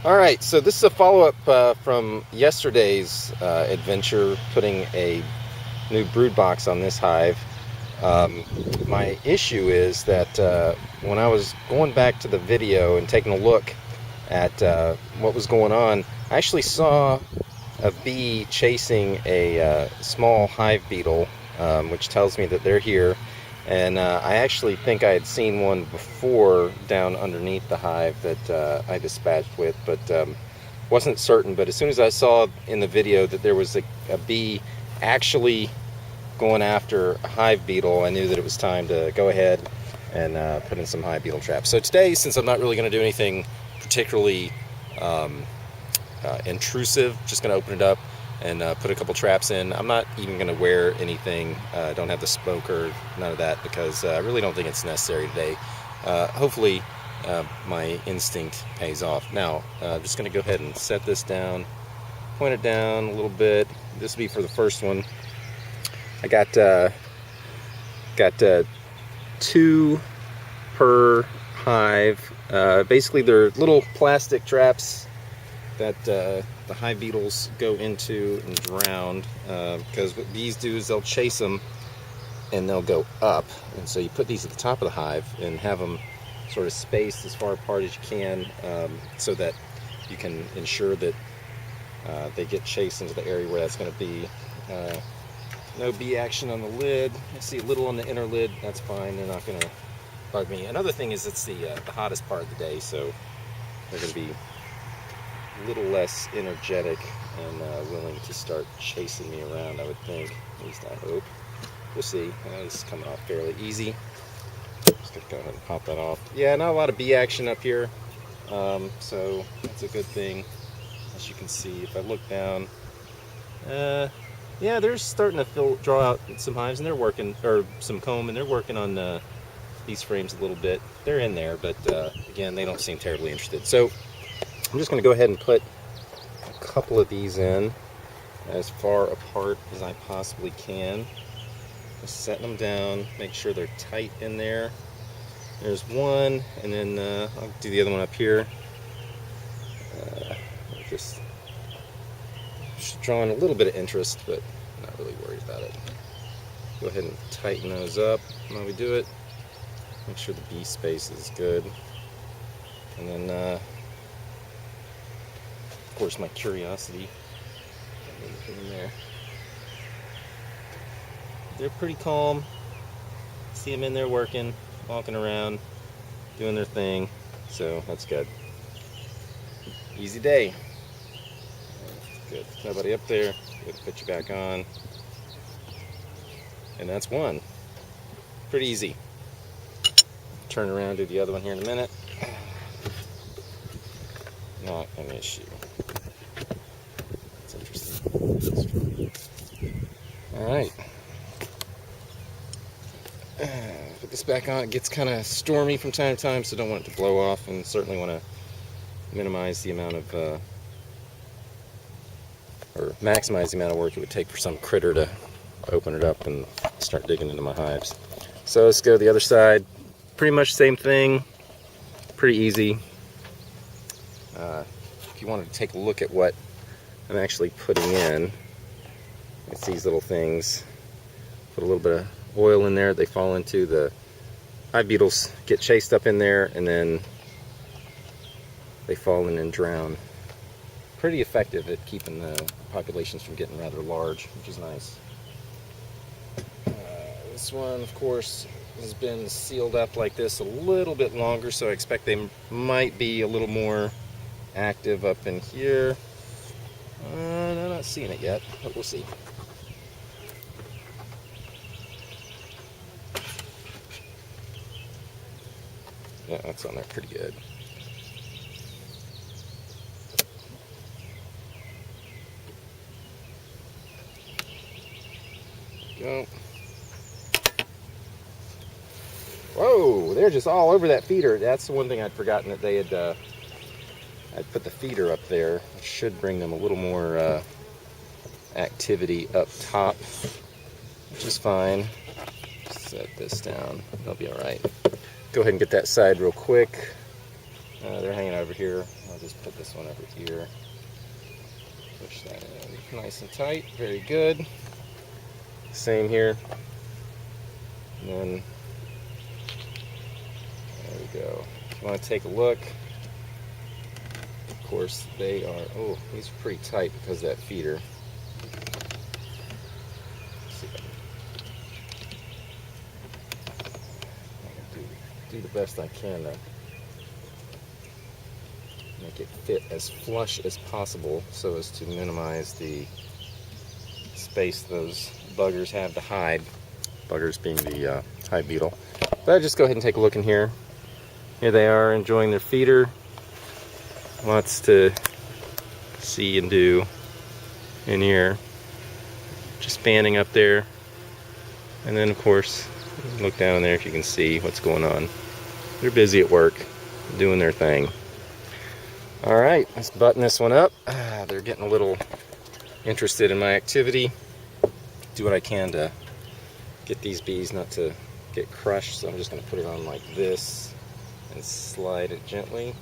Alright, so this is a follow-up from yesterday's adventure, putting a new brood box on this hive. My issue is that when I was going back to the video and taking a look at what was going on, I actually saw a bee chasing a small hive beetle, which tells me that they're here. And I actually think I had seen one before down underneath the hive that I dispatched with, but wasn't certain. But as soon as I saw in the video that there was a bee actually going after a hive beetle, I knew that it was time to go ahead and put in some hive beetle traps. So today, since I'm not really going to do anything particularly intrusive, just going to open it up and put a couple traps in. I'm not even going to wear anything. I don't have the smoke or none of that because I really don't think it's necessary today. Hopefully my instinct pays off. Now I'm just going to go ahead and set this down, point it down a little bit. This will be for the first one. I got two per hive. Basically they're little plastic traps that the hive beetles go into and drown, because what bees do is they'll chase them and they'll go up, and so you put these at the top of the hive and have them sort of spaced as far apart as you can, so that you can ensure that they get chased into the area where that's going to be. No bee action on the lid. I see a little on the inner lid. That's fine. They're not going to bug me. Another thing is it's the hottest part of the day, so they're going to be a little less energetic and willing to start chasing me around, I would think. At least I hope. We'll see. This is coming off fairly easy. Just going to go ahead and pop that off. Yeah, not a lot of bee action up here, so that's a good thing. As you can see, if I look down, yeah, they're starting to draw out some hives, and they're working, or some comb, and they're working on these frames a little bit. They're in there, but again, they don't seem terribly interested. So I'm just going to go ahead and put a couple of these in as far apart as I possibly can. Just setting them down, make sure they're tight in there. There's one, and then I'll do the other one up here. Just drawing a little bit of interest, but not really worried about it. Go ahead and tighten those up while we do it. Make sure the bee space is good. And then, of course, my curiosity. In there. They're pretty calm. See them in there working, walking around, doing their thing. So that's good. Easy day. Good. Nobody up there. Good. Put you back on. And that's one. Pretty easy. Turn around, do the other one here in a minute. Not an issue. That's interesting. Alright. Put this back on. It gets kind of stormy from time to time, so don't want it to blow off, and certainly want to minimize the amount of, or maximize the amount of work it would take for some critter to open it up and start digging into my hives. So let's go to the other side. Pretty much same thing. Pretty easy. If you wanted to take a look at what I'm actually putting in, it's these little things. Put a little bit of oil in there. They fall into the hive beetles, get chased up in there, and then they fall in and drown. Pretty effective at keeping the populations from getting rather large, which is nice. This one, of course, has been sealed up like this a little bit longer, so I expect they might be a little more active up in here. I'm not seeing it yet, but we'll see. Yeah, that's on there pretty good. Go. Whoa, they're just all over that feeder. That's the one thing I'd forgotten, that they had, I'd put the feeder up there. It should bring them a little more activity up top, which is fine. Set this down, they'll be all right. Go ahead and get that side real quick. They're hanging over here. I'll just put this one over here. Push that in nice and tight. Very good. Same here. And then there we go. If you want to take a look, of course they are, oh, these are pretty tight because of that feeder. Let's see if I can do the best I can to make it fit as flush as possible so as to minimize the space those buggers have to hide. Buggers being the hive beetle. But I'll just go ahead and take a look in here. Here they are enjoying their feeder. Lots to see and do in here. Just fanning up there. And then of course, look down there if you can see what's going on. They're busy at work, doing their thing. Alright, let's button this one up. They're getting a little interested in my activity. Do what I can to get these bees not to get crushed, so I'm just going to put it on like this and slide it gently.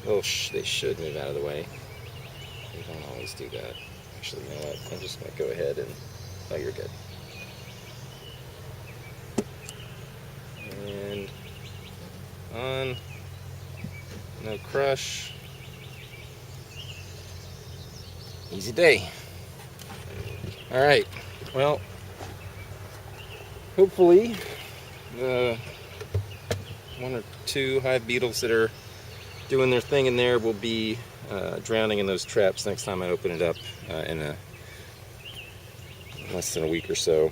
Oh, they should move out of the way. They don't always do that. Actually, you know what? I'm just going to go ahead and... Oh, you're good. And on. No crush. Easy day. Alright, well, hopefully the 1 or 2 hive beetles that are doing their thing in there will be drowning in those traps next time I open it up in less than a week or so.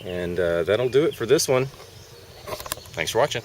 And that'll do it for this one. Thanks for watching.